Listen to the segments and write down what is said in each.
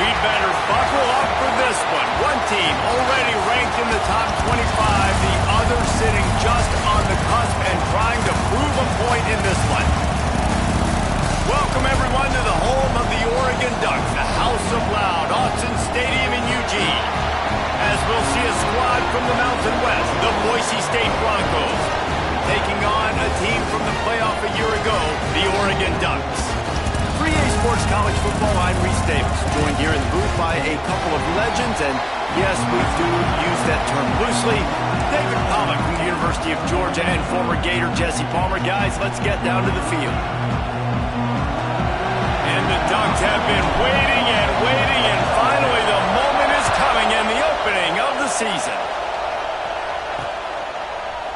He'd better buckle up for this one. One team already ranked in the top 25, the other sitting just on the cusp and trying to prove a point in this one. Welcome, everyone, to the home of the Oregon Ducks, the House of Loud, Autzen Stadium in Eugene. As we'll see a squad from the Mountain West, the Boise State Broncos, taking on a team from the playoff a year ago, the Oregon Ducks. 3A Sports College Football, I'm Reese Davis, joined here in the booth by a couple of legends, and yes, we do use that term loosely. David Pollock from the University of Georgia and former Gator Jesse Palmer. Guys, let's get down to the field. And the Ducks have been waiting, and finally the moment is coming and the opening of the season.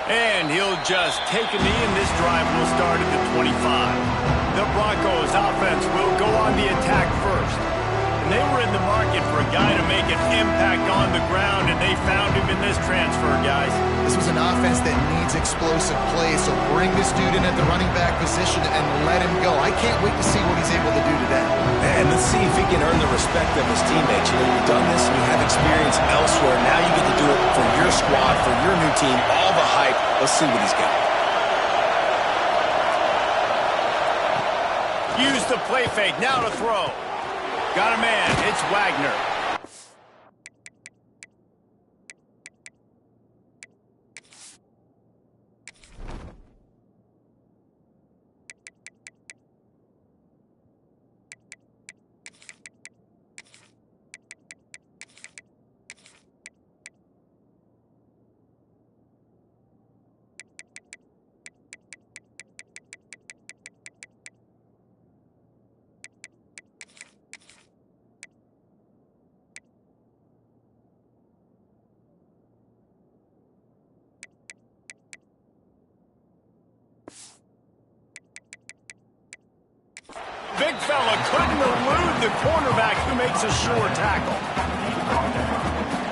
And he'll just take a knee, and this drive will start at the 25. The Broncos offense will go on the attack first. And they were in the market for a guy to make an impact on the ground, and they found him in this transfer, guys. This was an offense that needs explosive plays, so bring this dude in at the running back position and let him go. I can't wait to see what he's able to do today. And let's see if he can earn the respect of his teammates. You know, you've done this and you have experience elsewhere. Now you get to do it for your squad, for your new team, all the hype. Let's see what he's got. Use the play fake, now to throw. Got a man, it's Wagner. Big fella couldn't elude the cornerback who makes a sure tackle.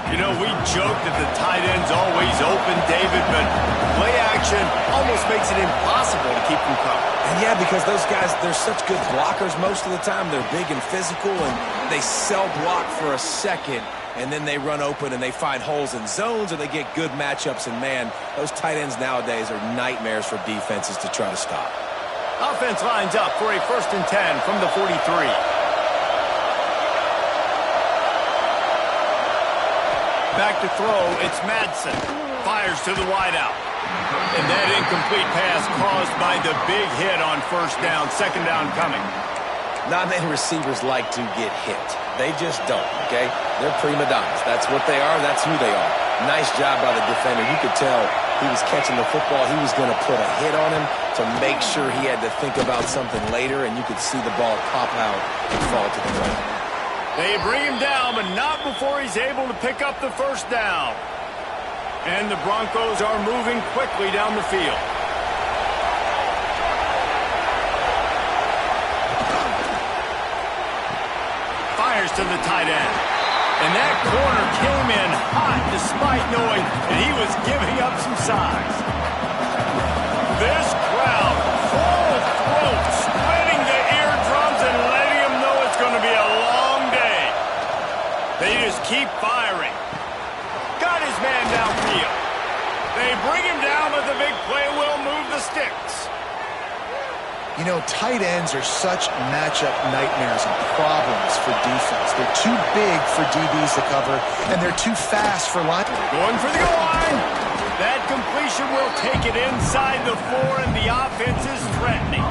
You know, we joke that the tight end's always open, David, but play action almost makes it impossible to keep them covered. And yeah, because those guys, they're such good blockers most of the time. They're big and physical, and they sell block for a second, and then they run open and they find holes in zones, or they get good matchups. And man, those tight ends nowadays are nightmares for defenses to try to stop. Offense lines up for a 1st and 10 from the 43. Back to throw, it's Madsen. Fires to the wideout. And that incomplete pass caused by the big hit on 1st down, 2nd down coming. Not many receivers like to get hit. They just don't, okay? They're prima donnas. That's what they are. That's who they are. Nice job by the defender. You could tell he was catching the football. He was going to put a hit on him to make sure he had to think about something later, and you could see the ball pop out and fall to the ground. They bring him down, but not before he's able to pick up the 1st down. And the Broncos are moving quickly down the field. Fires to the tight end. And that corner came in hot despite knowing that he was giving up some size. This crowd full of throats, splitting the eardrums and letting him know it's going to be a long day. They just keep firing. Got his man downfield. They bring him down, but the big play will move the sticks. You know, tight ends are such matchup nightmares and problems for defense. They're too big for DBs to cover, and they're too fast for line. Going for the goal line. That completion will take it inside the 4, and the offense is threatening.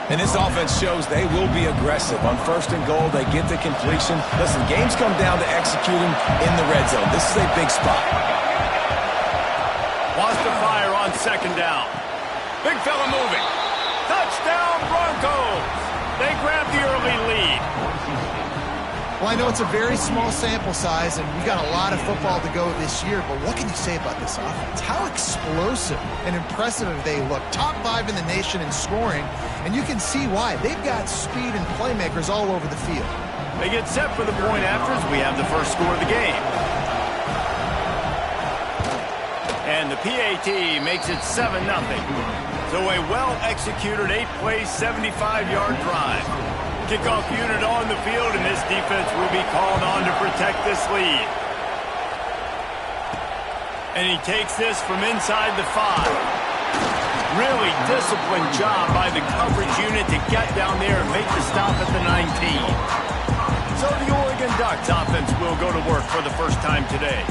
And this offense shows they will be aggressive. On 1st and goal, they get the completion. Listen, games come down to executing in the red zone. This is a big spot. Wants to fire on 2nd down. Big fella moving. Touchdown, Broncos! They grab the early lead. Well, I know it's a very small sample size, and we got a lot of football to go this year, but what can you say about this offense? How explosive and impressive they look. Top 5 in the nation in scoring, and you can see why. They've got speed and playmakers all over the field. They get set for the point afters. We have the first score of the game. And the PAT makes it 7-0. So a well-executed 8-play, 75-yard drive. Kickoff unit on the field, and this defense will be called on to protect this lead. And he takes this from inside the 5. Really disciplined job by the coverage unit to get down there and make the stop at the 19. So the Oregon Ducks offense will go to work for the first time today.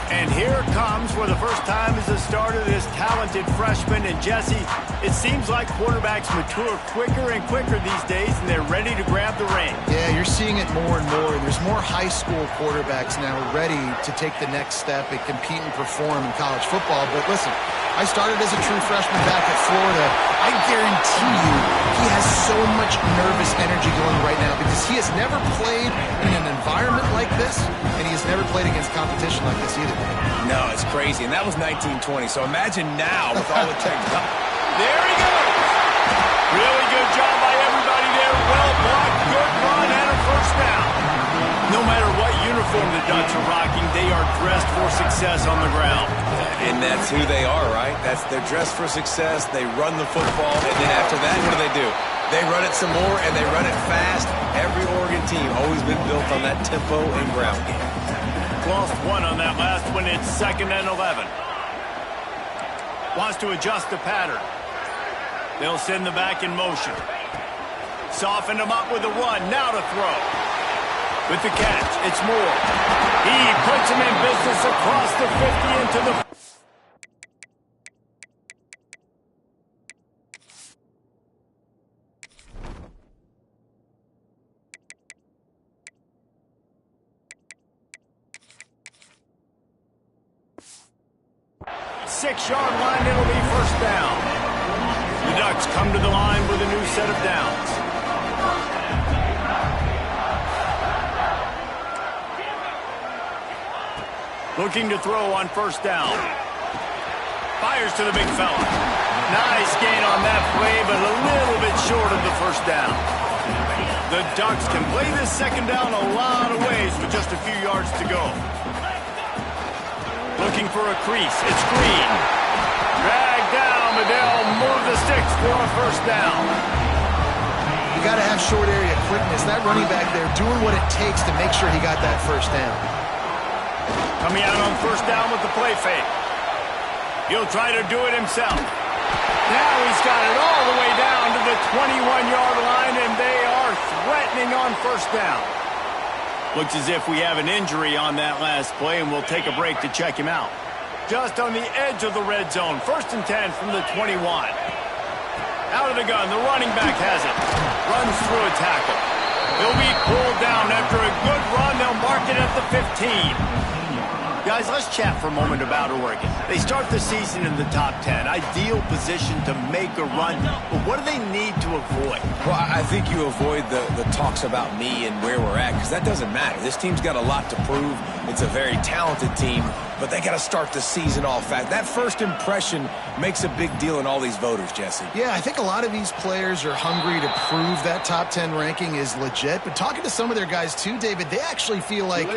And here comes for the first time as a starter this talented freshman. And Jesse, it seems like quarterbacks mature quicker and quicker these days, and they're ready to grab the reins. Yeah, you're seeing it more and more. There's more high school quarterbacks now ready to take the next step and compete and perform in college football. But listen, I started as a true freshman back at Florida. I guarantee you he has so much nervous energy going right now because he has never played in an environment like this, and he has never played against competition like this either. No, it's crazy. And that was 1920. So imagine now with all the tech. There he goes. Really good job by everybody there. Well blocked, good run, and a first down. No matter what uniform the Ducks are rocking, they are dressed for success on the ground. And that's who they are, right? They're dressed for success. They run the football, and then after that, what do? They run it some more, and they run it fast. Every Oregon team always been built on that tempo and ground game. Lost one on that last one. It's 2nd and 11. Wants to adjust the pattern. They'll send the back in motion. Soften him up with a run. Now to throw. With the catch, it's Moore. He puts him in business across the 50 into the... Six-yard line, it'll be first down. The Ducks come to the line with a new set of downs. Looking to throw on first down. Fires to the big fella. Nice gain on that play, but a little bit short of the first down. The Ducks can play this second down a lot of ways with just a few yards to go. Looking for a crease. It's Green. Dragged down, but they'll move the sticks for a first down. You got to have short area quickness. That running back there doing what it takes to make sure he got that first down. Coming out on first down with the play fake. He'll try to do it himself. Now he's got it all the way down to the 21-yard line, and they are threatening on first down. Looks as if we have an injury on that last play, and we'll take a break to check him out. Just on the edge of the red zone. 1st and 10 from the 21. Out of the gun, the running back has it. Runs through a tackle. He'll be pulled down after a good run. They'll mark it at the 15. Guys, let's chat for a moment about Oregon. They start the season in the top 10. Ideal position to make a run. But what do they need to avoid? Well, I think you avoid the talks about me and where we're at, because that doesn't matter. This team's got a lot to prove. It's a very talented team, but they got to start the season off fast. That first impression makes a big deal in all these voters, Jesse. Yeah, I think a lot of these players are hungry to prove that top 10 ranking is legit. But talking to some of their guys too, David, they actually feel like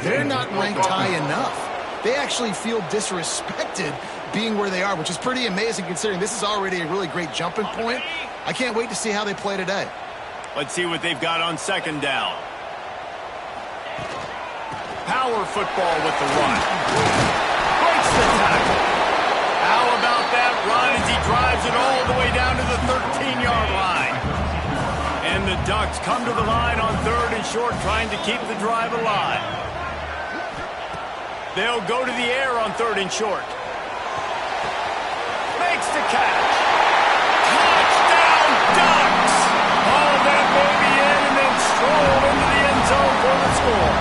they're not ranked high enough. They actually feel disrespected being where they are, which is pretty amazing considering this is already a really great jumping point. I can't wait to see how they play today. Let's see what they've got on second down. Power football with the run. Breaks the tackle. How about that run as he drives it all the way down to the 13-yard line? And the Ducks come to the line on 3rd and short, trying to keep the drive alive. They'll go to the air on 3rd and short. Makes the catch. Touchdown, Ducks! Haul that baby in and then stroll into the end zone for the score.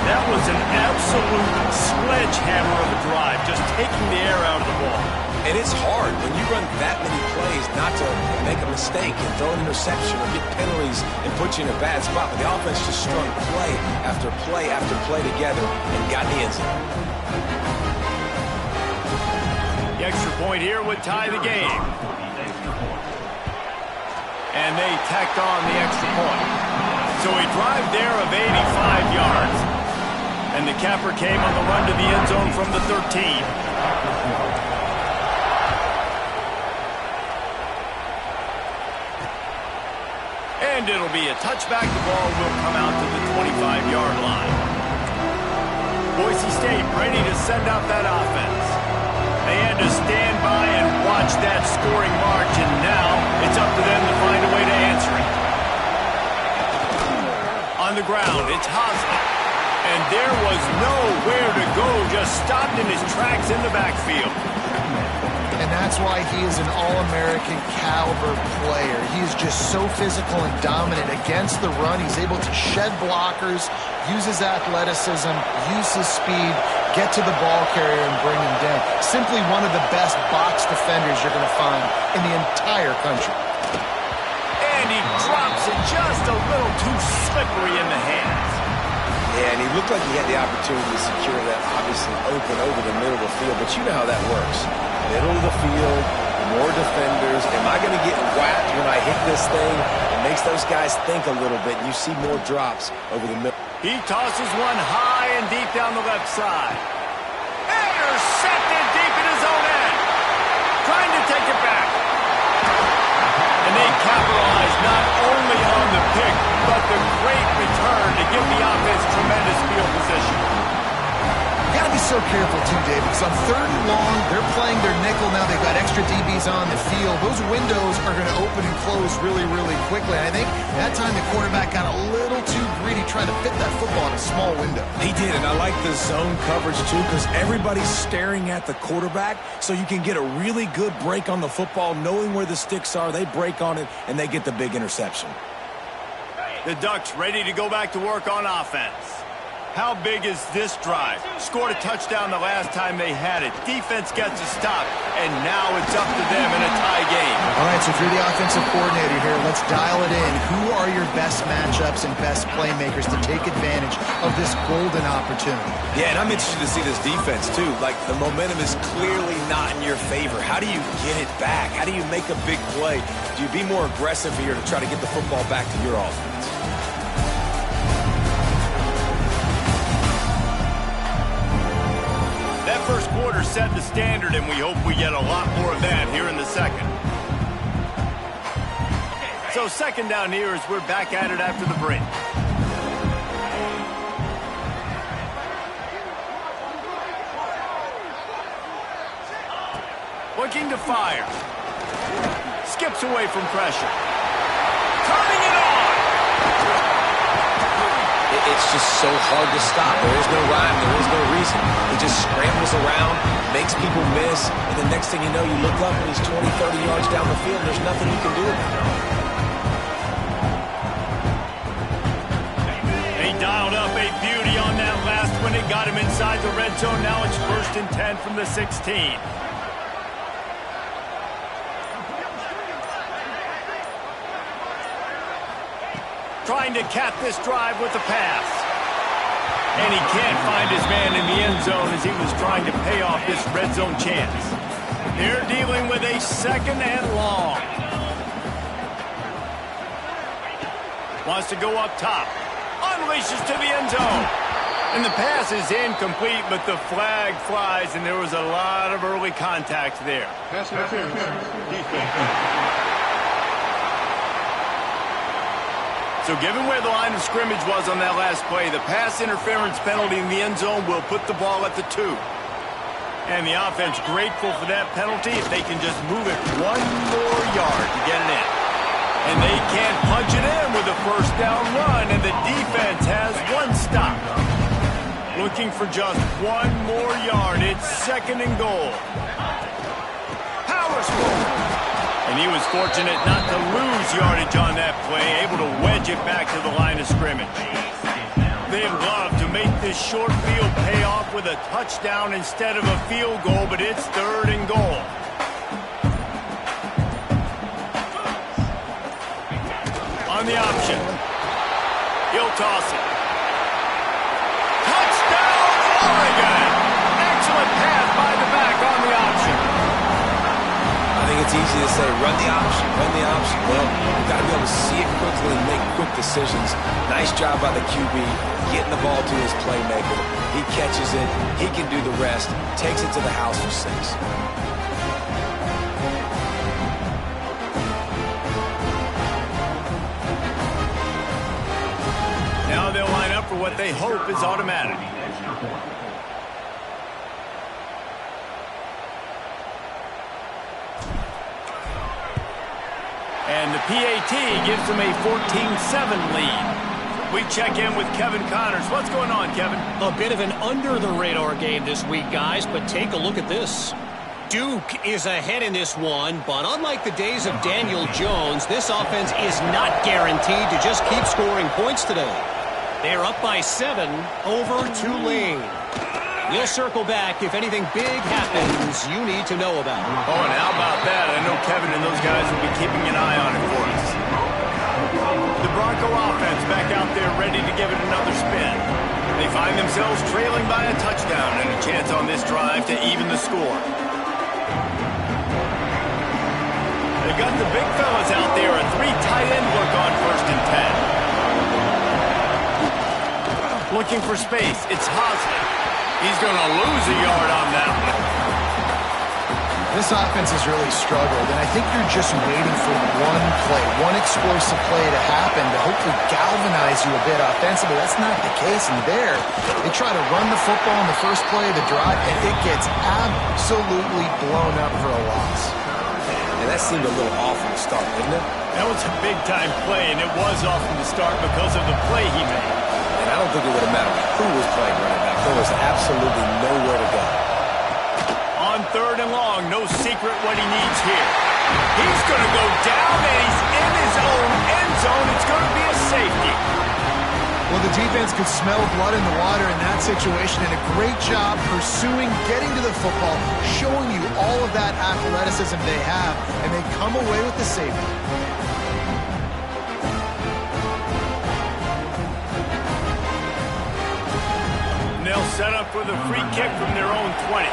That was an absolute sledgehammer of a drive, just taking the air out of the ball. And it's hard when you run that many plays not to make a mistake and throw an interception or get penalties and put you in a bad spot. But the offense just strung play after play after play together and got in the end zone. The extra point here would tie the game. And they tacked on the extra point. So a drive there of 85 yards. And the capper came on the run to the end zone from the 13. And it'll be a touchback. The ball will come out to the 25-yard line. Boise State ready to send out that offense. They had to stand by and watch that scoring march, and now it's up to them to find a way to answer it. On the ground, it's Hosmer. And there was nowhere to go, just stopped in his tracks in the backfield. And that's why he is an All-American caliber player. He is just so physical and dominant against the run. He's able to shed blockers, use his athleticism, use his speed, get to the ball carrier and bring him down. Simply one of the best box defenders you're going to find in the entire country. And he drops it just a little too slippery in the hands. Yeah, and he looked like he had the opportunity to secure that, obviously open over the middle of the field, but you know how that works. Middle of the field, more defenders. Am I going to get whacked when I hit this thing? It makes those guys think a little bit, and you see more drops over the middle. He tosses one high and deep down the left side. Intercepted deep in his own end. Trying to take it back. And they capitalize not only on the pick, but the great return to give the offense tremendous field position. You got to be so careful too, Dave, because on 3rd and long, they're playing their nickel now. They've got extra DBs on the field. Those windows are going to open and close really, really quickly. I think that time the quarterback got a little too greedy trying to fit that football in a small window. He did, and I like the zone coverage too, because everybody's staring at the quarterback, so you can get a really good break on the football, knowing where the sticks are. They break on it, and they get the big interception. The Ducks ready to go back to work on offense. How big is this drive? Scored a touchdown the last time they had it. Defense gets a stop, and now it's up to them in a tie game. All right, so if you're the offensive coordinator here, let's dial it in. Who are your best matchups and best playmakers to take advantage of this golden opportunity? Yeah, and I'm interested to see this defense, too. Like, the momentum is clearly not in your favor. How do you get it back? How do you make a big play? Do you be more aggressive here to try to get the football back to your offense? That first quarter set the standard, and we hope we get a lot more of that here in the second. So second down here as we're back at it after the break. Looking to fire. Skips away from pressure. Turning it on! It's just so hard to stop. There is no rhyme. There is no reason. He just scrambles around, makes people miss, and the next thing you know, you look up and he's 20, 30 yards down the field, and there's nothing you can do about it. He dialed up a beauty on that last one. It got him inside the red zone. Now it's 1st and 10 from the 16. Trying to cap this drive with the pass. And he can't find his man in the end zone as he was trying to pay off this red zone chance. They're dealing with a 2nd and long. Wants to go up top. Unleashes to the end zone. And the pass is incomplete, but the flag flies, and there was a lot of early contact there. Pass interference. Defense. So given where the line of scrimmage was on that last play, the pass interference penalty in the end zone will put the ball at the 2. And the offense grateful for that penalty if they can just move it 1 more yard to get it in. And they can't punch it in with a 1st down run, and the defense has 1 stop. Looking for just 1 more yard. It's 2nd and goal. Powers forward. And he was fortunate not to lose yardage on that play, able to wedge it back to the line of scrimmage. They'd love to make this short field pay off with a touchdown instead of a field goal, but it's 3rd and goal. On the option. He'll toss it. Touchdown, Oregon! Excellent pass by the back on the option. I think it's easy to say, run the option, run the option. Well, you've got to be able to see it quickly and make quick decisions. Nice job by the QB, getting the ball to his playmaker. He catches it. He can do the rest. Takes it to the house for 6. for what they hope is automatic. And the PAT gives them a 14-7 lead. We check in with Kevin Connors. What's going on, Kevin? A bit of an under-the-radar game this week, guys, but take a look at this. Duke is ahead in this one, but unlike the days of Daniel Jones, this offense is not guaranteed to just keep scoring points today. They're up by 7 over Tulane. We'll circle back if anything big happens you need to know about. Oh, and how about that? I know Kevin and those guys will be keeping an eye on it for us. The Bronco offense back out there ready to give it another spin. They find themselves trailing by a touchdown and a chance on this drive to even the score. They got the big fellas out there, a 3 tight end look on 1st and 10. Looking for space, it's Hosley. He's going to lose a yard on that one. This offense has really struggled, and I think you're just waiting for one play, one explosive play to happen to hopefully galvanize you a bit offensively. That's not the case in there. They try to run the football in the first play of the drive, and it gets absolutely blown up for a loss. And that seemed a little off from the start, didn't it? That was a big-time play, and it was off from the start because of the play he made. And I don't think it would have mattered who was playing running back. There was absolutely nowhere to go. On 3rd and long, no secret what he needs here. He's going to go down, and he's in his own end zone. It's going to be a safety. Well, the defense could smell blood in the water in that situation, and a great job pursuing, getting to the football, showing you all of that athleticism they have, and they come away with the safety. And they'll set up for the free kick from their own 20.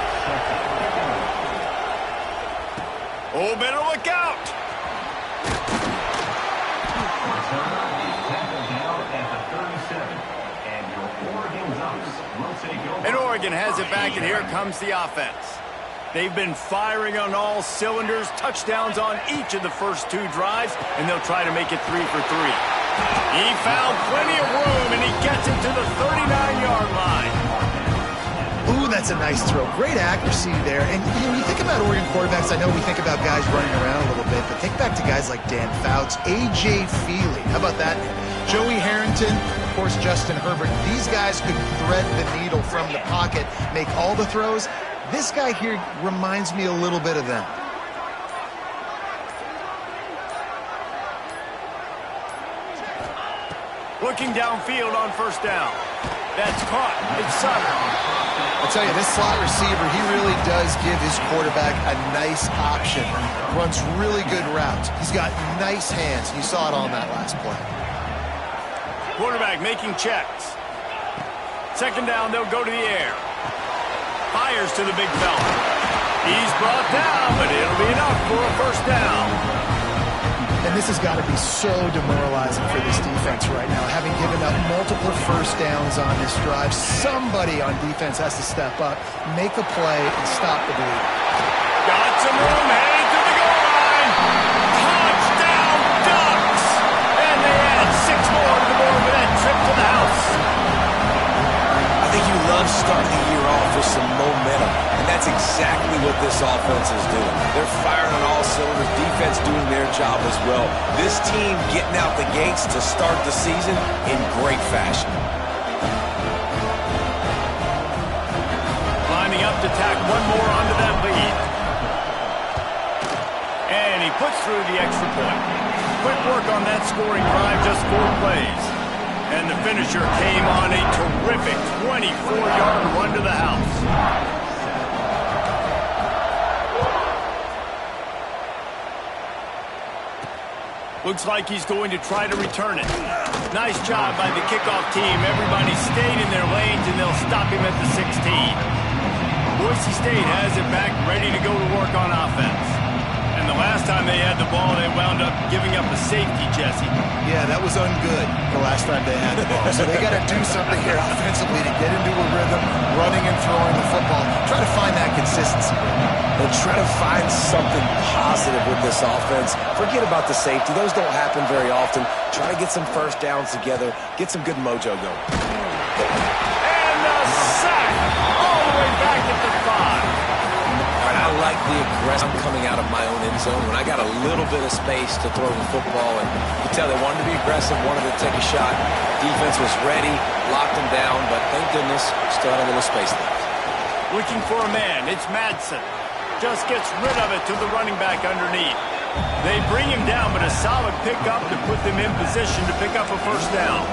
Oh, better look out! And Oregon has it back, and here comes the offense. They've been firing on all cylinders, touchdowns on each of the first 2 drives, and they'll try to make it 3 for 3. He found plenty of room, and he gets it to the 39-yard line. Ooh, that's a nice throw. Great accuracy there. And you know, you think about Oregon quarterbacks, I know we think about guys running around a little bit, but think back to guys like Dan Fouts, A.J. Feely. How about that? Joey Harrington, of course, Justin Herbert. These guys could thread the needle from the pocket, make all the throws. This guy here reminds me a little bit of them. Looking downfield on 1st down. That's caught. It's Sutter. I'll tell you, this slot receiver, he really does give his quarterback a nice option. Runs really good routes. He's got nice hands. You saw it on that last play. Quarterback making checks. 2nd down, they'll go to the air. Fires to the big fella. He's brought down, but it'll be enough for a 1st down. And this has got to be so demoralizing for this defense right now, having given up multiple 1st downs on this drive. Somebody on defense has to step up, make a play, and stop the bleed. Got some room, heading to the goal line. Touchdown, Ducks! And they add 6 more to the board with that trip to the house. I think you love starting the year off with some momentum, and that's exactly what this offense is doing. They're firing on all cylinders, defense doing their job as well. This team getting out the gates to start the season in great fashion. Lining up to tack 1 more onto that lead. And he puts through the extra point. Quick work on that scoring drive, just 4 plays. And the finisher came on a terrific 24-yard run to the house. Looks like he's going to try to return it. Nice job by the kickoff team. Everybody stayed in their lanes, and they'll stop him at the 16. Boise State has it back, ready to go to work on offense. And the last time they had the ball, they wound up giving up a safety, Jesse. Yeah, that was ungood the last time they had the ball. So they got to do something here offensively to get into a rhythm, running and throwing the football. Try to find that consistency. And try to find something positive with this offense. Forget about the safety. Those don't happen very often. Try to get some 1st downs together. Get some good mojo going. And the sack all the way back at the 5. All right, I like the aggressive coming out of my own end zone. When I got a little bit of space to throw the football, and you could tell they wanted to be aggressive, wanted to take a shot. Defense was ready, locked them down, but thank goodness, still had a little space left. Looking for a man, it's Madsen. Just gets rid of it to the running back underneath. They bring him down, but a solid pickup to put them in position to pick up a first down.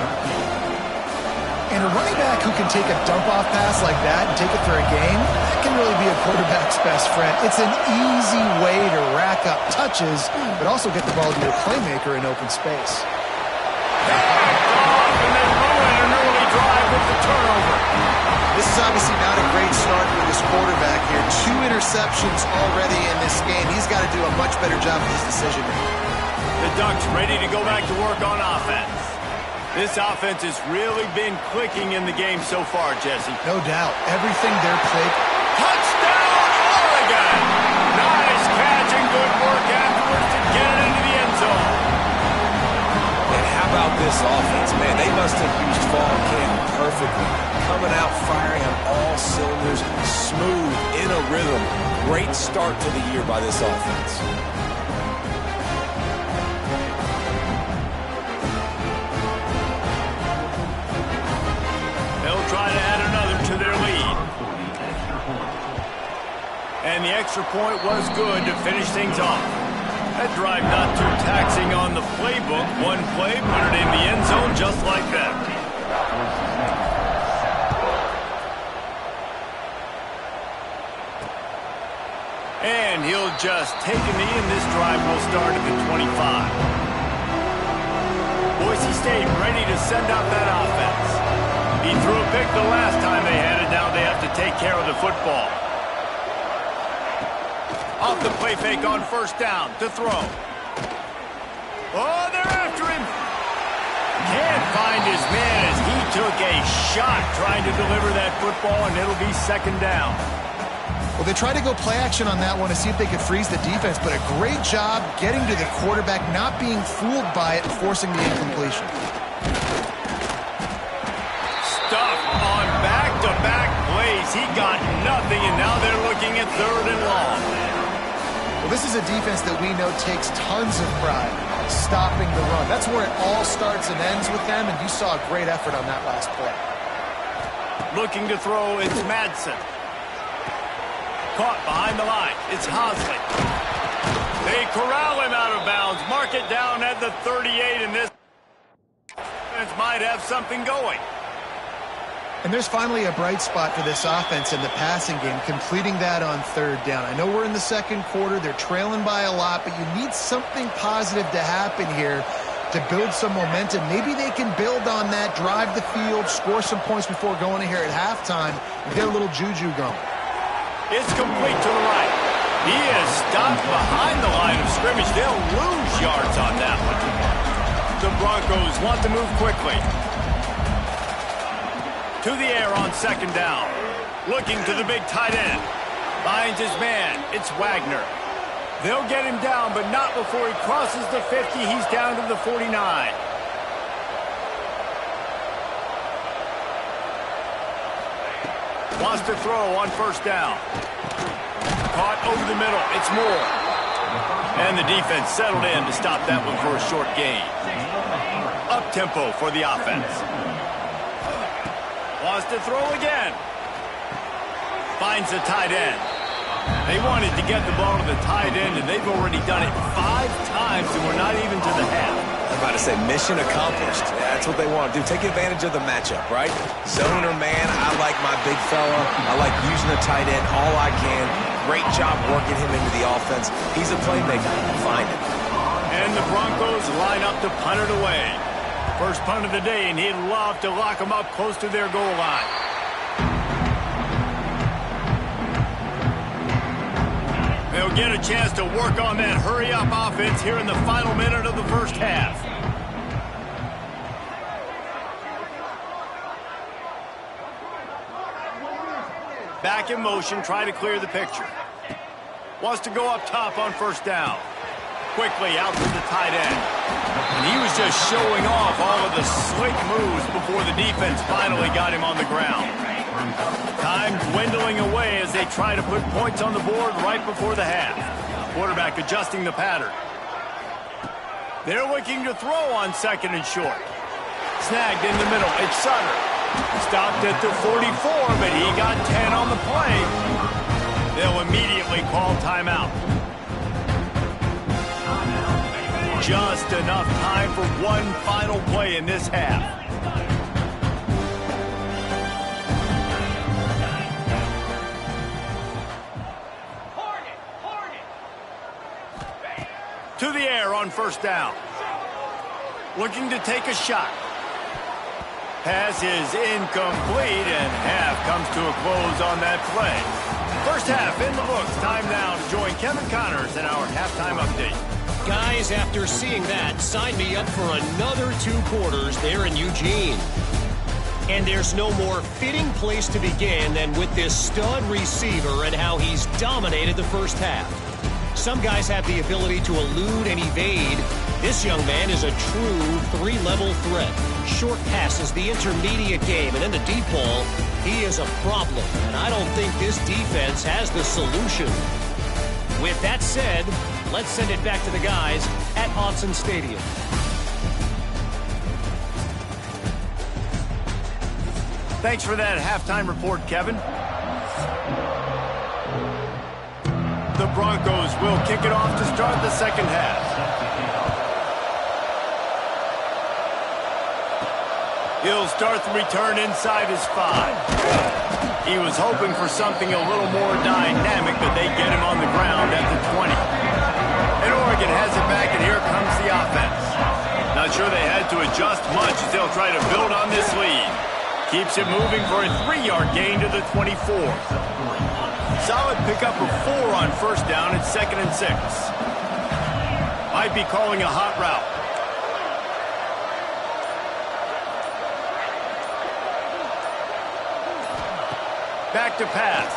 And a running back who can take a dump-off pass like that and take it for a gain, that can really be a quarterback's best friend. It's an easy way to rack up touches, but also get the ball to your playmaker in open space. Backed off and then ruin an early drive with the turnover. This is obviously not a great start for this quarterback here. 2 interceptions already in this game. He's got to do a much better job of his decision-making. The Ducks ready to go back to work on offense. This offense has really been clicking in the game so far, Jesse. No doubt. Everything they're playing. Touchdown, Oregon! Nice catch and good work afterwards to get it into the end zone. And how about this offense? Man, they must have used fall camp perfectly. Coming out firing on all cylinders, smooth, in a rhythm. Great start to the year by this offense. They'll try to add another to their lead. And the extra point was good to finish things off. That drive not too taxing on the playbook. One play, put it in the end zone just like that. And he'll just take a knee, and this drive will start at the 25. Boise State ready to send out that offense. He threw a pick the last time they had it. Now they have to take care of the football. Off the play fake on first down to throw. Oh, they're after him. Can't find his man as he took a shot trying to deliver that football, and it'll be second down. Well, they tried to go play action on that one to see if they could freeze the defense, but a great job getting to the quarterback, not being fooled by it, and forcing the incompletion. Stuff on back-to-back plays. He got nothing, and now they're looking at 3rd and long. Well, this is a defense that we know takes tons of pride stopping the run. That's where it all starts and ends with them, and you saw a great effort on that last play. Looking to throw, it's Madsen. Caught behind the line. It's Hosley. They corral him out of bounds. Mark it down at the 38, and this offense might have something going. And there's finally a bright spot for this offense in the passing game, completing that on 3rd down. I know we're in the second quarter. They're trailing by a lot, but you need something positive to happen here to build some momentum. Maybe they can build on that, drive the field, score some points before going in here at halftime, and get a little juju going. It's complete to the right. He is stopped behind the line of scrimmage. They'll lose yards on that one. The Broncos want to move quickly. To the air on second down. Looking to the big tight end. Finds his man. It's Wagner. They'll get him down, but not before he crosses the 50. He's down to the 49. Wants to throw on first down. Caught over the middle. It's Moore. And the defense settled in to stop that one for a short gain. Up-tempo for the offense. Wants to throw again. Finds the tight end. They wanted to get the ball to the tight end, and they've already done it 5 times, and we're not even to the half. I'm about to say mission accomplished. That's what they want to do. Take advantage of the matchup, right? Zone or man, I like my big fella. I like using the tight end all I can. Great job working him into the offense. He's a playmaker. Find him. And the Broncos line up to punt it away. First punt of the day, and he'd love to lock them up close to their goal line. They'll get a chance to work on that hurry-up offense here in the final minute of the first half. Back in motion, try to clear the picture. Wants to go up top on first down. Quickly out to the tight end. And He was just showing off all of the slick moves before the defense finally got him on the ground. Time dwindling away as they try to put points on the board right before the half. Quarterback adjusting the pattern. They're looking to throw on 2nd and short. Snagged in the middle. It's Sutter. Stopped at the 44, but he got 10 on the play. They'll immediately call timeout. Just enough time for one final play in this half. To the air on 1st down. Looking to take a shot. Pass is incomplete, and half comes to a close on that play. First half in the books. Time now to join Kevin Connors in our halftime update. Guys, after seeing that, sign me up for another 2 quarters there in Eugene. And there's no more fitting place to begin than with this stud receiver and how he's dominated the first half. Some guys have the ability to elude and evade. This young man is a true 3-level threat. Short passes, the intermediate game, and in the deep ball, he is a problem. And I don't think this defense has the solution. With that said, let's send it back to the guys at Autzen Stadium. Thanks for that halftime report, Kevin. The Broncos will kick it off to start the second half. He'll start the return inside his 5. He was hoping for something a little more dynamic, but they get him on the ground at the 20. And Oregon has it back, and here comes the offense. Not sure they had to adjust much as they'll try to build on this lead. Keeps it moving for a 3-yard gain to the 24. Solid pickup of 4 on 1st down at 2nd and 6. Might be calling a hot route. Back to pass.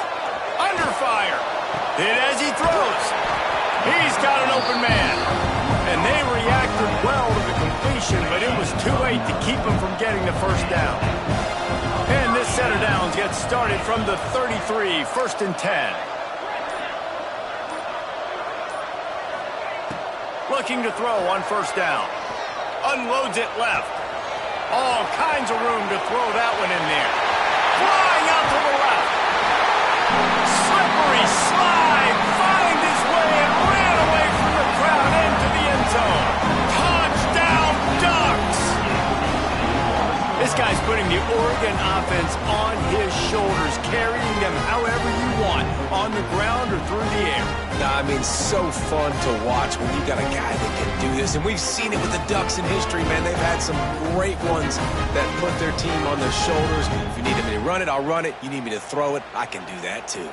Under fire. Hit as he throws. He's got an open man. And they reacted well to the completion, but it was too late to keep him from getting the 1st down. And this set of downs gets started from the 33, 1st and 10. Looking to throw on 1st down. Unloads it left. All kinds of room to throw that one in there. Flying out to the left. Slippery slide. Find his way and ran away from the crowd into the end zone. Touchdown Ducks! This guy's putting the Oregon offense on his shoulders, carrying them however you want, on the ground or through the air. I mean, so fun to watch when you got a guy that can do this. And we've seen it with the Ducks in history, man. They've had some great ones that put their team on their shoulders. If you need me to run it, I'll run it. You need me to throw it, I can do that too.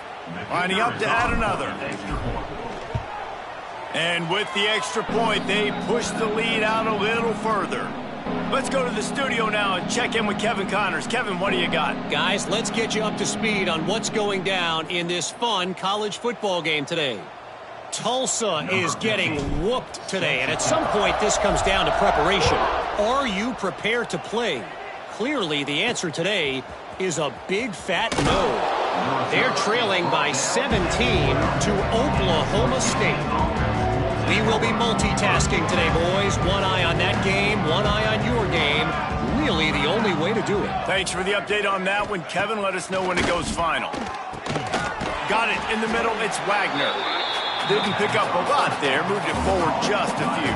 Lining up to add another. And with the extra point, they push the lead out a little further. Let's go to the studio now and check in with Kevin Connors. Kevin, what do you got? Guys, let's get you up to speed on what's going down in this fun college football game today. Tulsa is getting whooped today, and at some point this comes down to preparation. Are you prepared to play? Clearly, the answer today is a big fat no. They're trailing by 17 to Oklahoma State. We will be multitasking today, boys. One eye on that game, one eye on your game. Really the only way to do it. Thanks for the update on that one, Kevin. Let us know when it goes final. Got it in the middle. It's Wagner. Didn't pick up a lot there. Moved it forward just a few.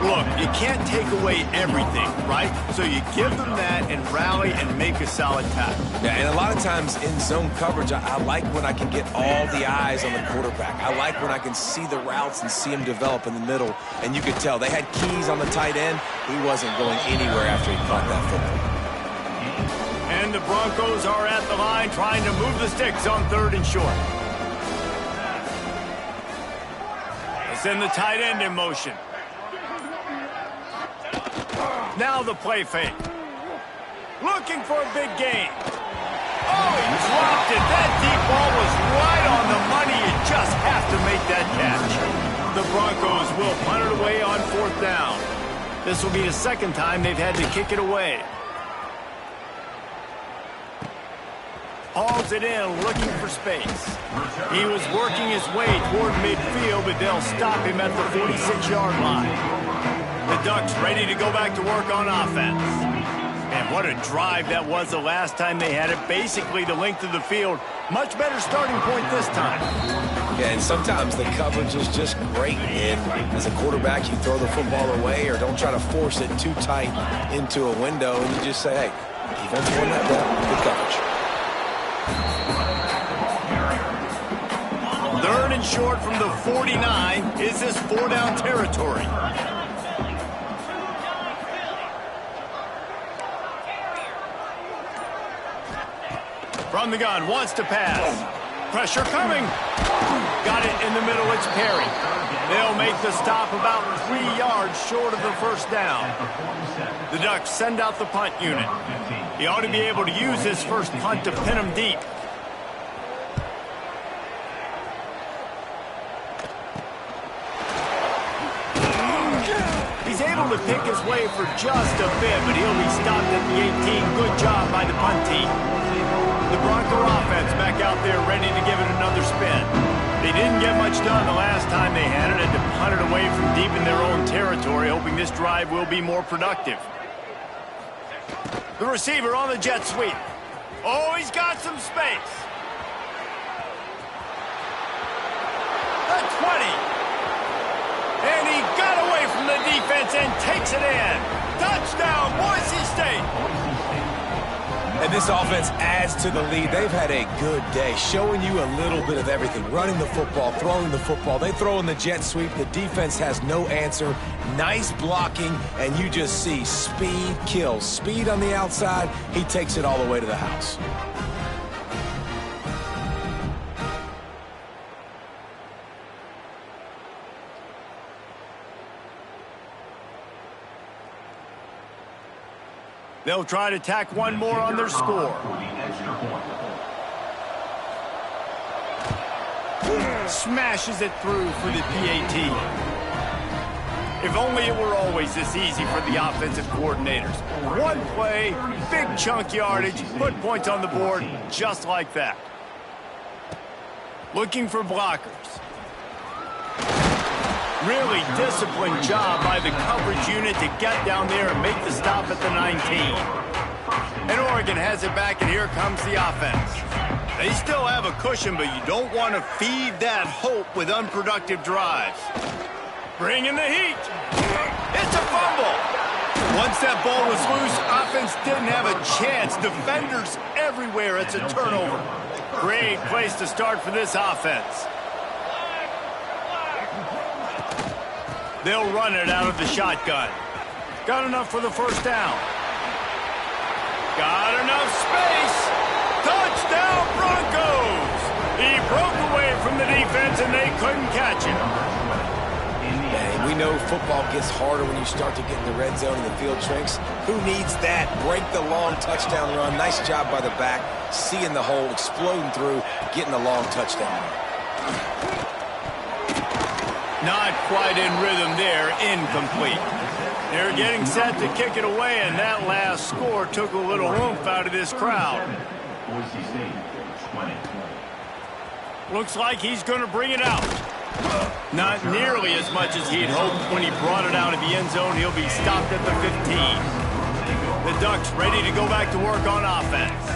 Look, you can't take away everything, right? So you give them that and rally and make a solid tackle. Yeah, and a lot of times in zone coverage, I like when I can get all the eyes on the quarterback. I like when I can see the routes and see him develop in the middle. And you could tell they had keys on the tight end. He wasn't going anywhere after he caught that football. And the Broncos are at the line trying to move the sticks on 3rd and short. They send the tight end in motion. Now the play fake. Looking for a big gain. Oh, he dropped it. That deep ball was right on the money. You just have to make that catch. The Broncos will punt it away on 4th fourth down. This will be the second time they've had to kick it away. Hauls it in, looking for space. He was working his way toward midfield, but they'll stop him at the 46-yard line. The Ducks ready to go back to work on offense. And what a drive that was the last time they had it. Basically the length of the field. Much better starting point this time. Yeah, and sometimes the coverage is just great. And as a quarterback, you throw the football away or don't try to force it too tight into a window. And you just say, hey, defense won that down. Good coverage. Third and short from the 49. Is this 4-down territory? From the gun, wants to pass. Pressure coming. Got it in the middle, it's Perry. They'll make the stop about 3 yards short of the first down. The Ducks send out the punt unit. He ought to be able to use his first punt to pin him deep. He's able to pick his way for just a bit, but he'll be stopped at the 18. Good job by the punt team. The Bronco offense back out there ready to give it another spin. They didn't get much done the last time they had it, and to punt it away from deep in their own territory, hoping this drive will be more productive. The receiver on the jet sweep. Oh, he's got some space. The 20. And he got away from the defense and takes it in. Touchdown, Boise State. And this offense adds to the lead. They've had a good day, showing you a little bit of everything. Running the football, throwing the football. They throw in the jet sweep. The defense has no answer. Nice blocking, and you just see speed kills. Speed on the outside. He takes it all the way to the house. They'll try to tack one more on their score. Smashes it through for the PAT. If only it were always this easy for the offensive coordinators. One play, big chunk yardage, put points on the board just like that. Looking for blockers. Really disciplined job by the coverage unit to get down there and make the stop at the 19. And Oregon has it back, and here comes the offense. They still have a cushion, but you don't want to feed that hope with unproductive drives. Bring in the heat. It's a fumble. Once that ball was loose, offense didn't have a chance. Defenders everywhere. It's a turnover. Great place to start for this offense. They'll run it out of the shotgun. Got enough for the first down. Got enough space. Touchdown, Broncos! He broke away from the defense, and they couldn't catch him. And we know football gets harder when you start to get in the red zone and the field shrinks. Who needs that? Break the long touchdown run. Nice job by the back. Seeing the hole, exploding through, getting the long touchdown run. Not quite in rhythm there, incomplete. They're getting set to kick it away, and that last score took a little oomph out of this crowd. Looks like he's going to bring it out. Not nearly as much as he'd hoped when he brought it out of the end zone. He'll be stopped at the 15. The Ducks ready to go back to work on offense.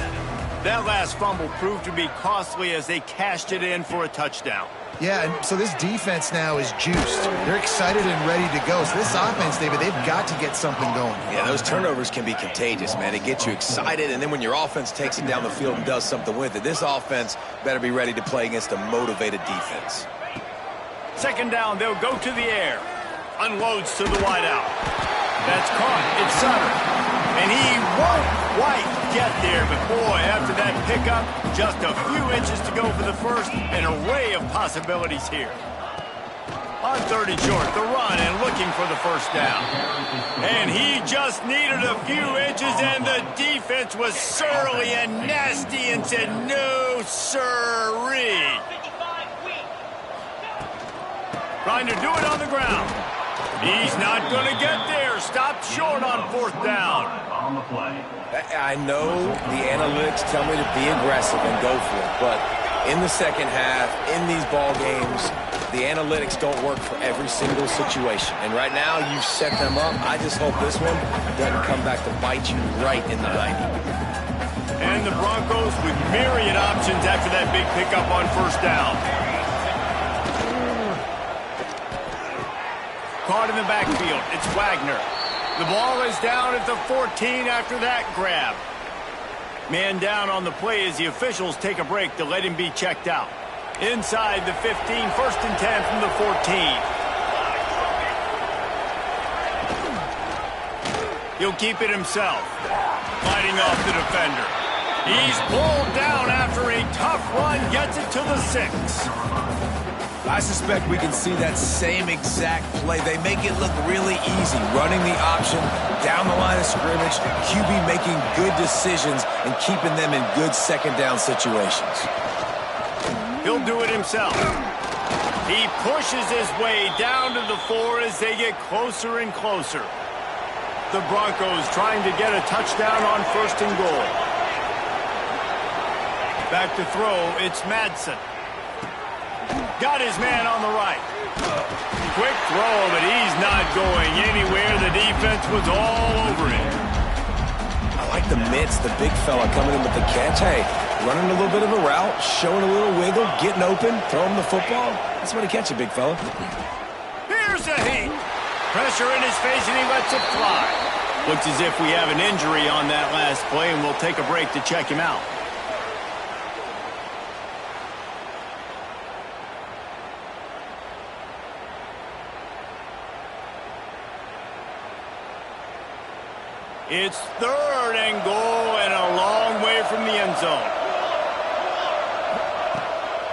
That last fumble proved to be costly as they cashed it in for a touchdown. Yeah, and so this defense now is juiced. They're excited and ready to go. So this offense, David, they've got to get something going. Yeah, those turnovers can be contagious, man. It gets you excited, and then when your offense takes it down the field and does something with it, this offense better be ready to play against a motivated defense. Second down, they'll go to the air. Unloads to the wideout. That's caught. It's Sutter. And he won't quite get there, but boy, after that pickup, just a few inches to go for the first. An array of possibilities here. On third and short, the run and looking for the first down. And he just needed a few inches, and the defense was surly and nasty and said, no, sirree. Trying to do it on the ground. He's not going to get there. Stopped short on 4th down. On the play. I know the analytics tell me to be aggressive and go for it, but in the second half, in these ball games, the analytics don't work for every single situation. And right now, you've set them up. I just hope this one doesn't come back to bite you right in the hiney. And the Broncos with myriad options after that big pickup on 1st down. Caught in the backfield. It's Wagner. The ball is down at the 14 after that grab. Man down on the play as the officials take a break to let him be checked out. Inside the 15, 1st and 10 from the 14. He'll keep it himself. Fighting off the defender. He's pulled down after a tough run, gets it to the 6. I suspect we can see that same exact play. They make it look really easy, running the option down the line of scrimmage, QB making good decisions and keeping them in good 2nd down situations. He'll do it himself. He pushes his way down to the 4 as they get closer and closer. The Broncos trying to get a touchdown on 1st and goal. Back to throw, it's Madsen. Got his man on the right. Quick throw, but he's not going anywhere. The defense was all over him. I like the mitts, the big fella coming in with the catch. Hey, running a little bit of a route, showing a little wiggle, getting open, throwing the football. That's what he catch it, big fella. Here's a heat. Pressure in his face, and he lets it fly. Looks as if we have an injury on that last play, and we'll take a break to check him out. It's 3rd and goal and a long way from the end zone.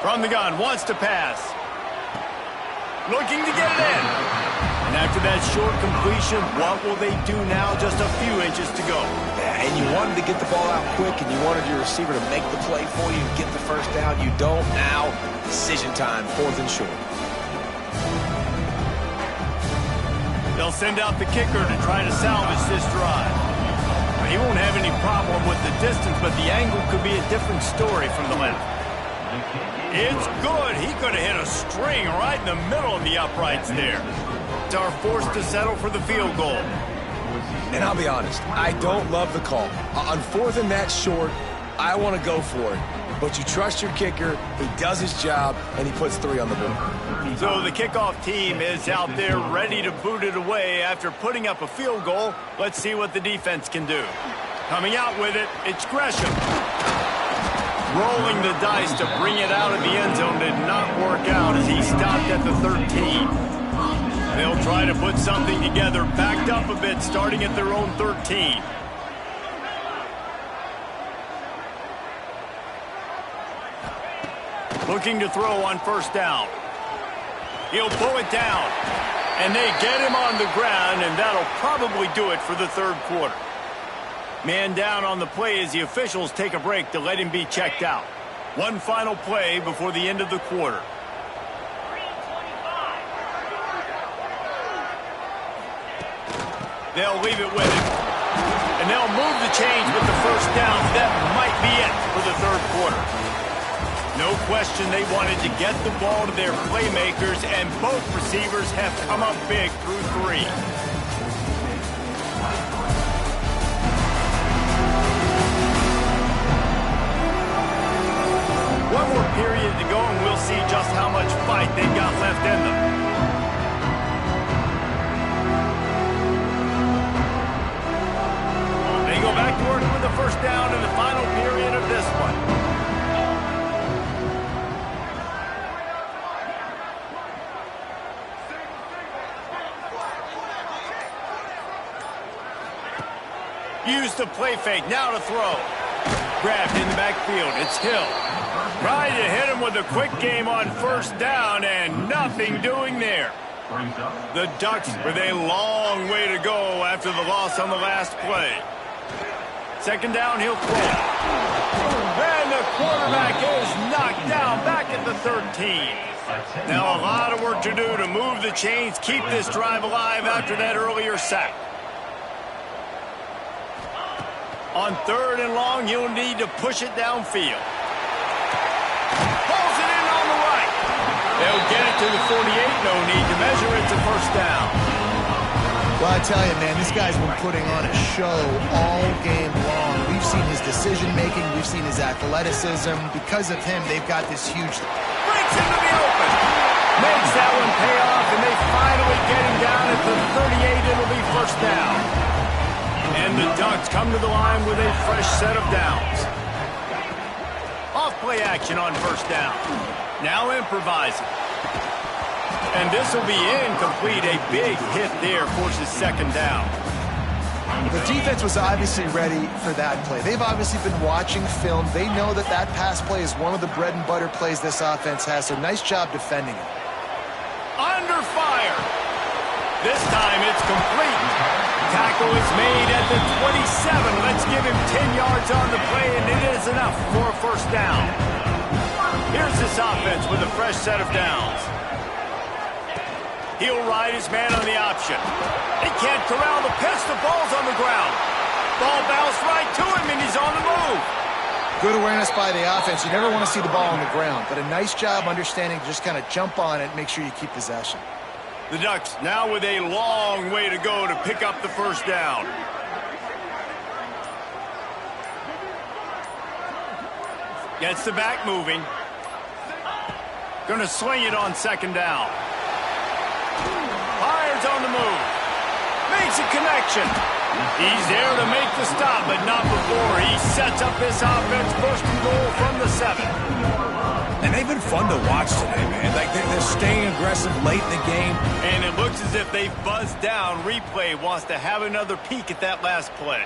From the gun, wants to pass. Looking to get it in. And after that short completion, what will they do now? Just a few inches to go. Yeah, and you wanted to get the ball out quick, and you wanted your receiver to make the play for you and get the 1st down. You don't now. Decision time, 4th and short. They'll send out the kicker to try to salvage this drive. He won't have any problem with the distance, but the angle could be a different story from the left. It's good. He could have hit a string right in the middle of the uprights there. Are forced to settle for the field goal. And I'll be honest, I don't love the call. On 4th and that short, I want to go for it. But you trust your kicker, he does his job, and he puts 3 on the board. So the kickoff team is out there ready to boot it away after putting up a field goal. Let's see what the defense can do. Coming out with it, it's Gresham. Rolling the dice to bring it out of the end zone did not work out as he stopped at the 13. They'll try to put something together, backed up a bit, starting at their own 13. Looking to throw on 1st down. He'll pull it down. And they get him on the ground, and that'll probably do it for the 3rd quarter. Man down on the play as the officials take a break to let him be checked out. One final play before the end of the quarter. They'll leave it with him. And they'll move the chains with the 1st down. That might be it for the 3rd quarter. No question they wanted to get the ball to their playmakers, and both receivers have come up big through 3. One more period to go, and we'll see just how much fight they've got left in them. They go back to work with the 1st down in the final period of this one. Use the play fake, now to throw. Grabbed in the backfield, it's Hill. Trying to hit him with a quick game on 1st down, and nothing doing there. The Ducks with a long way to go after the loss on the last play. 2nd down, he'll throw. And the quarterback is knocked down back at the 13. Now a lot of work to do to move the chains, keep this drive alive after that earlier sack. On 3rd and long, you'll need to push it downfield. Pulls it in on the right. They'll get it to the 48. No need to measure it to first down. Well, I tell you, man, this guy's been putting on a show all game long. We've seen his decision-making. We've seen his athleticism. Because of him, they've got this huge... Breaks into the open. Makes that one pay off, and they finally get him down at the 38. It'll be first down. And the Ducks come to the line with a fresh set of downs. Off-play action on first down. Now improvising. And this will be incomplete. A big hit there forces second down. The defense was obviously ready for that play. They've obviously been watching film. They know that that pass play is one of the bread and butter plays this offense has, so nice job defending it. Under fire. This time it's complete. Tackle is made at the 27. Let's give him 10 yards on the play, and it is enough for a first down. Here's this offense with a fresh set of downs. He'll ride his man on the option. He can't corral the pitch. The ball's on the ground. Ball bounced right to him, and he's on the move. Good awareness by the offense. You never want to see the ball on the ground, but a nice job understanding to just kind of jump on it and make sure you keep possession. The Ducks now with a long way to go to pick up the first down. Gets the back moving. Going to swing it on second down. Fires on the move. Makes a connection. He's there to make the stop, but not before. He sets up this offense first and goal from the 7. And they've been fun to watch today, man. Like, they're staying aggressive late in the game. And it looks as if they've buzzed down. Replay wants to have another peek at that last play.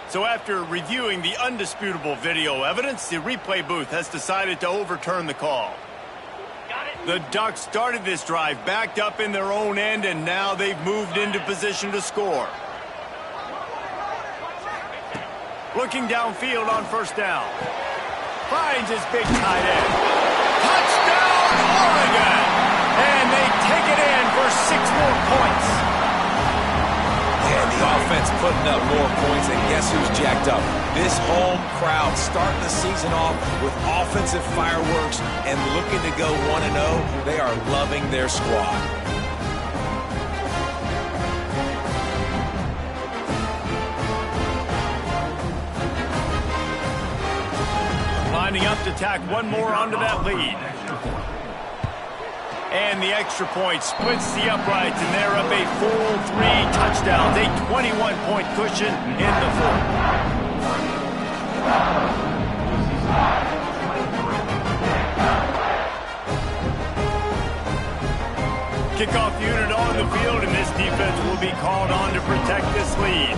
So after reviewing the undisputable video evidence, the replay booth has decided to overturn the call. The Ducks started this drive backed up in their own end, and now they've moved into position to score. Looking downfield on first down. Finds his big tight end. Touchdown, Oregon! And they take it in for 6 more points. And the offense putting up more points, and guess who's jacked up? This home crowd starting the season off with offensive fireworks and looking to go 1-0. They are loving their squad. Lining up to tack one more onto that lead. And the extra point splits the uprights, and they're up a full 3 touchdowns, a 21-point cushion in the 4th. Kickoff unit on the field, and this defense will be called on to protect this lead.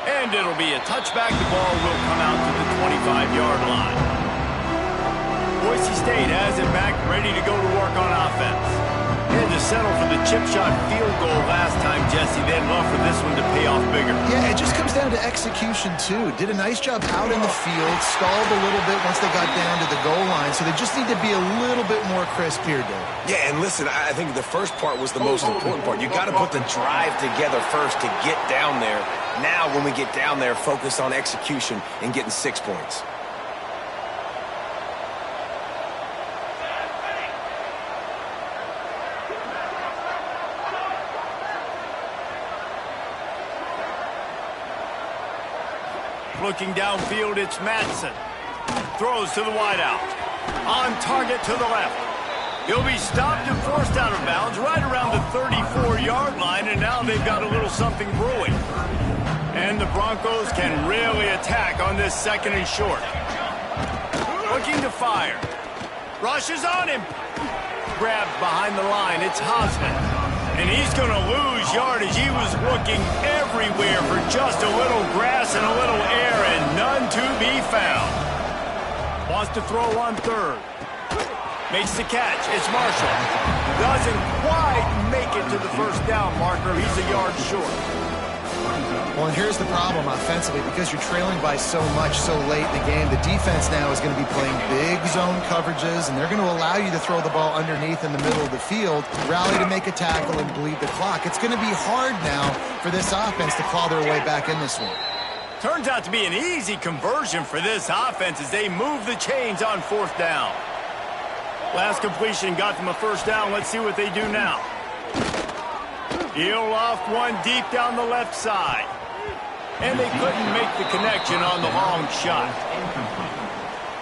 And it'll be a touchback. The ball will come out to the 25-yard line. Boise State has it back, ready to go to work on offense. Had to settle for the chip shot field goal last time, Jesse. They'd love for this one to pay off bigger. Yeah, it just comes down to execution, too. Did a nice job out in the field, stalled a little bit once they got down to the goal line, so they just need to be a little bit more crisp here, Dave. Yeah, and listen, I think the first part was the most important part. You got to put the drive together first to get down there. Now, when we get down there, focus on execution and getting 6 points. Looking downfield, it's Madsen. Throws to the wideout. On target to the left. He'll be stopped and forced out of bounds right around the 34-yard line, and now they've got a little something brewing. And the Broncos can really attack on this 2nd and short. Looking to fire. Rushes on him. Grabbed behind the line. It's Hosman. And he's going to lose yardage. He was looking everywhere for just a little grass and a little air, and none to be found. Wants to throw on 3rd. Makes the catch. It's Marshall. Doesn't quite make it to the first down marker. He's a yard short. Well, and here's the problem offensively. Because you're trailing by so much so late in the game, the defense now is going to be playing big zone coverages, and they're going to allow you to throw the ball underneath in the middle of the field, rally to make a tackle, and bleed the clock. It's going to be hard now for this offense to claw their way back in this one. Turns out to be an easy conversion for this offense as they move the chains on fourth down. Last completion got them a first down. Let's see what they do now. He'll off one deep down the left side. And they couldn't make the connection on the long shot.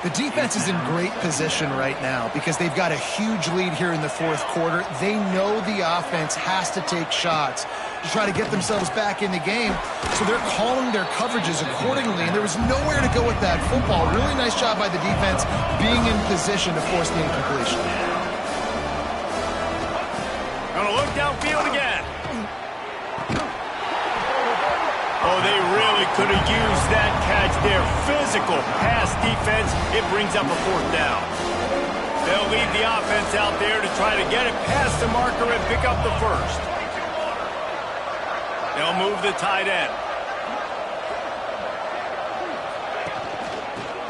The defense is in great position right now because they've got a huge lead here in the fourth quarter. They know the offense has to take shots to try to get themselves back in the game. So they're calling their coverages accordingly, and there was nowhere to go with that football. Really nice job by the defense being in position to force the incompletion. Gonna look downfield again. Oh, they really could have used that catch there. Physical pass defense. It brings up a fourth down. They'll leave the offense out there to try to get it past the marker and pick up the first. They'll move the tight end.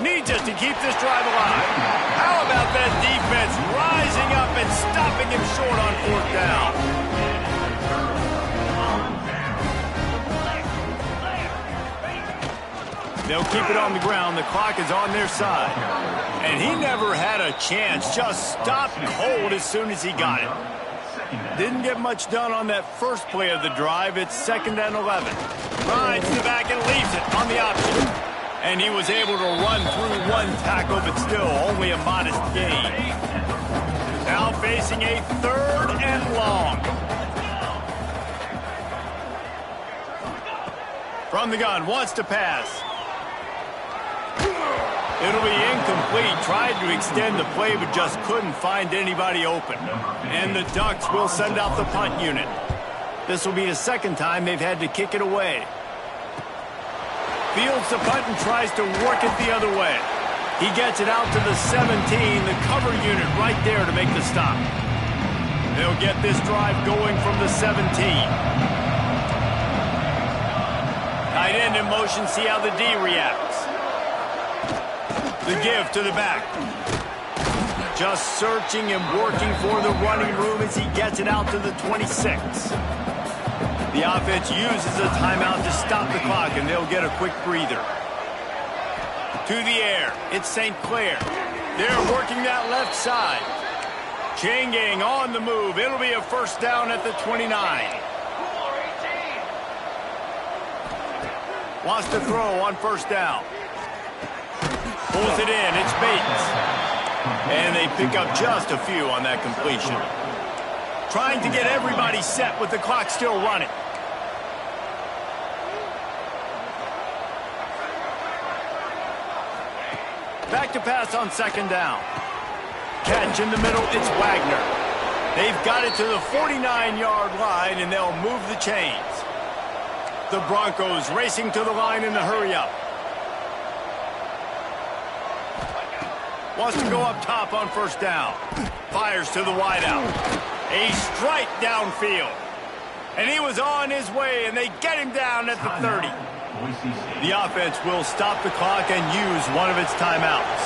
Needs us to keep this drive alive. How about that defense rising up and stopping him short on fourth down? They'll keep it on the ground. The clock is on their side. And he never had a chance. Just stopped cold as soon as he got it. Didn't get much done on that first play of the drive. It's 2nd and 11. Rides to the back and leaves it on the option. And he was able to run through one tackle, but still only a modest gain. Now facing a 3rd and long. From the gun, wants to pass. It'll be incomplete. Tried to extend the play, but just couldn't find anybody open. And the Ducks will send out the punt unit. This will be the 2nd time they've had to kick it away. Fields the punt and tries to work it the other way. He gets it out to the 17. The cover unit right there to make the stop. They'll get this drive going from the 17. Tight end in motion, see how the D reacts. The give to the back. Just searching and working for the running room as he gets it out to the 26. The offense uses a timeout to stop the clock, and they'll get a quick breather. To the air, it's St. Clair. They're working that left side. Chain gang on the move. It'll be a first down at the 29. Wants to throw on first down. Pulls it in. It's Bates. And they pick up just a few on that completion. Trying to get everybody set with the clock still running. Back to pass on 2nd down. Catch in the middle, it's Wagner. They've got it to the 49-yard line, and they'll move the chains. The Broncos racing to the line in the hurry-up. Wants to go up top on first down. Fires to the wideout. A strike downfield. And he was on his way, and they get him down at the 30. The offense will stop the clock and use one of its timeouts.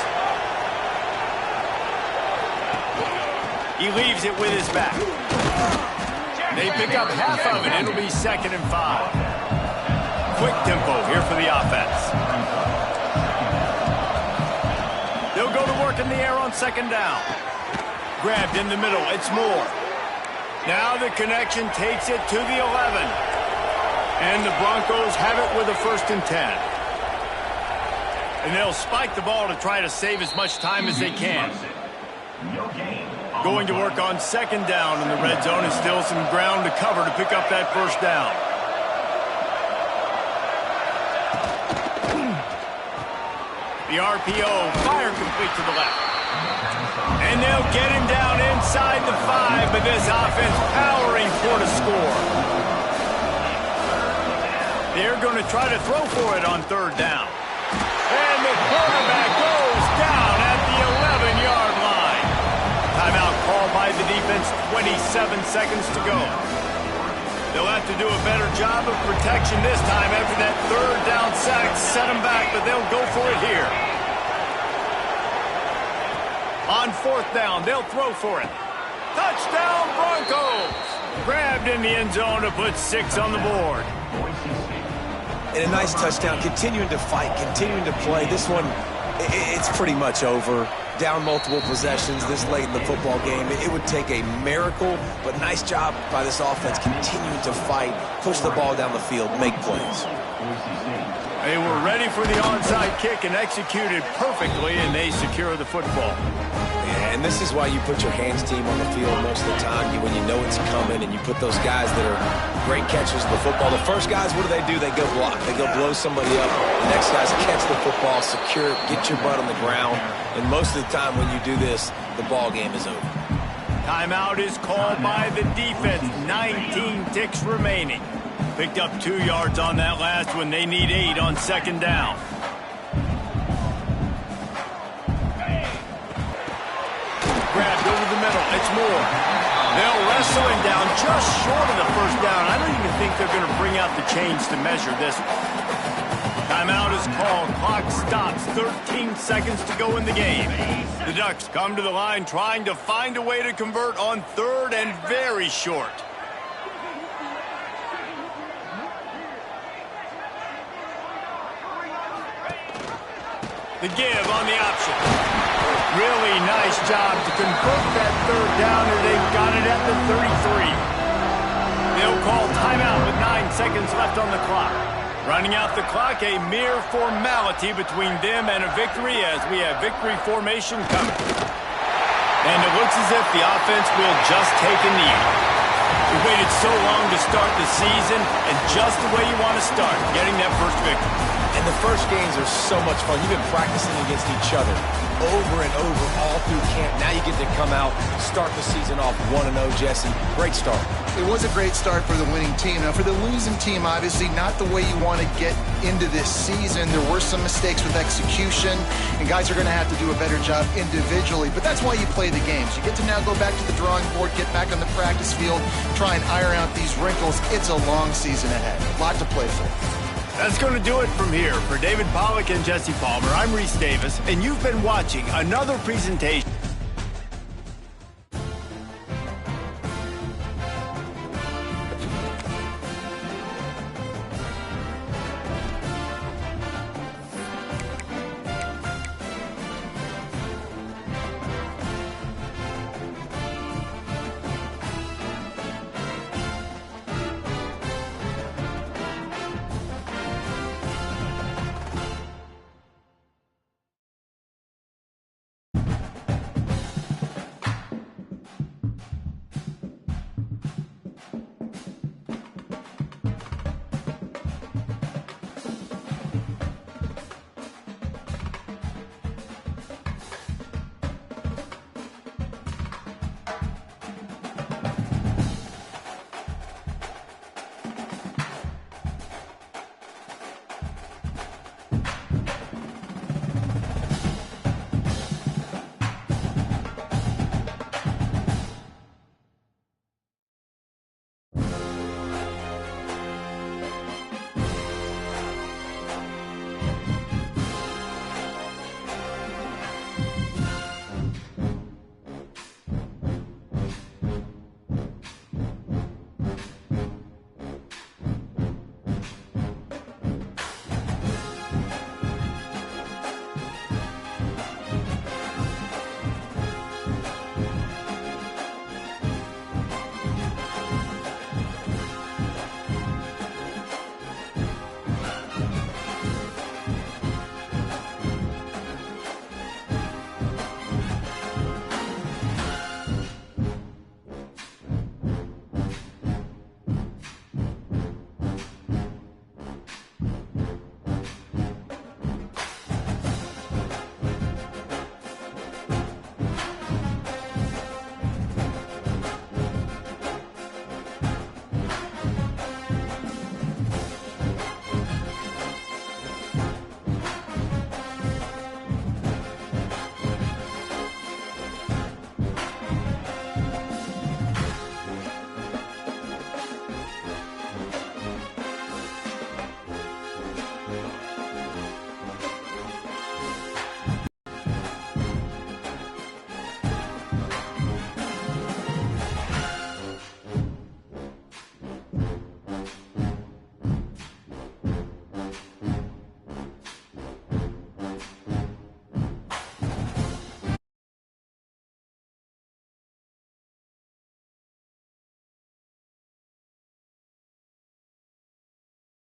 He leaves it with his back. They pick up half of it. It'll be 2nd and 5. Quick tempo here for the offense. They'll go to work in the air on 2nd down. Grabbed in the middle. It's Moore. Now the connection takes it to the 11. And the Broncos have it with a 1st and 10. And they'll spike the ball to try to save as much time as they can. Going to work on 2nd down in the red zone, and still some ground to cover to pick up that first down. The RPO, fire complete to the left. And they'll get him down inside the 5, but this offense powering for the score. They're going to try to throw for it on 3rd down. And the quarterback goes down at the 11-yard line. defense, 27 seconds to go. They'll have to do a better job of protection this time after that third down sack. Set them back, but they'll go for it here. On fourth down, they'll throw for it. Touchdown, Broncos! Grabbed in the end zone to put 6 on the board. And a nice touchdown, continuing to fight, continuing to play. This one, it's pretty much over. Down multiple possessions this late in the football game. It would take a miracle, but nice job by this offense continuing to fight, push the ball down the field, make plays. They were ready for the onside kick and executed perfectly, and they secure the football. Yeah, and this is why you put your hands team on the field most of the time. When you know it's coming, and you put those guys that are great catchers of the football. The first guys, what do? They go block. They go blow somebody up. The next guys catch the football, secure it, get your butt on the ground. And most of the time when you do this, the ball game is over. Timeout is called by the defense. 19 ticks remaining. Picked up 2 yards on that last one. They need 8 on second down. Grabbed over the middle. It's Moore. They'll wrestle him down just short of the first down. I don't even think they're going to bring out the chains to measure this one. Timeout is called. Clock stops. 13 seconds to go in the game. The Ducks come to the line trying to find a way to convert on third and very short. The give on the option. Really nice job to convert that third down, and they've got it at the 33. They'll call timeout with 9 seconds left on the clock. Running out the clock, a mere formality between them and a victory as we have victory formation coming. And it looks as if the offense will just take a knee. We waited so long to start the season, and just the way you want to start, getting that first victory. And the first games are so much fun. You've been practicing against each other over and over all through camp. Now you get to come out, start the season off 1-0, Jesse. Great start. It was a great start for the winning team. Now, for the losing team, obviously not the way you want to get into this season. There were some mistakes with execution, and guys are going to have to do a better job individually. But that's why you play the games. You get to now go back to the drawing board, get back on the practice field, try and iron out these wrinkles. It's a long season ahead. A lot to play for. That's going to do it from here. For David Pollack and Jesse Palmer, I'm Reese Davis, and you've been watching another presentation.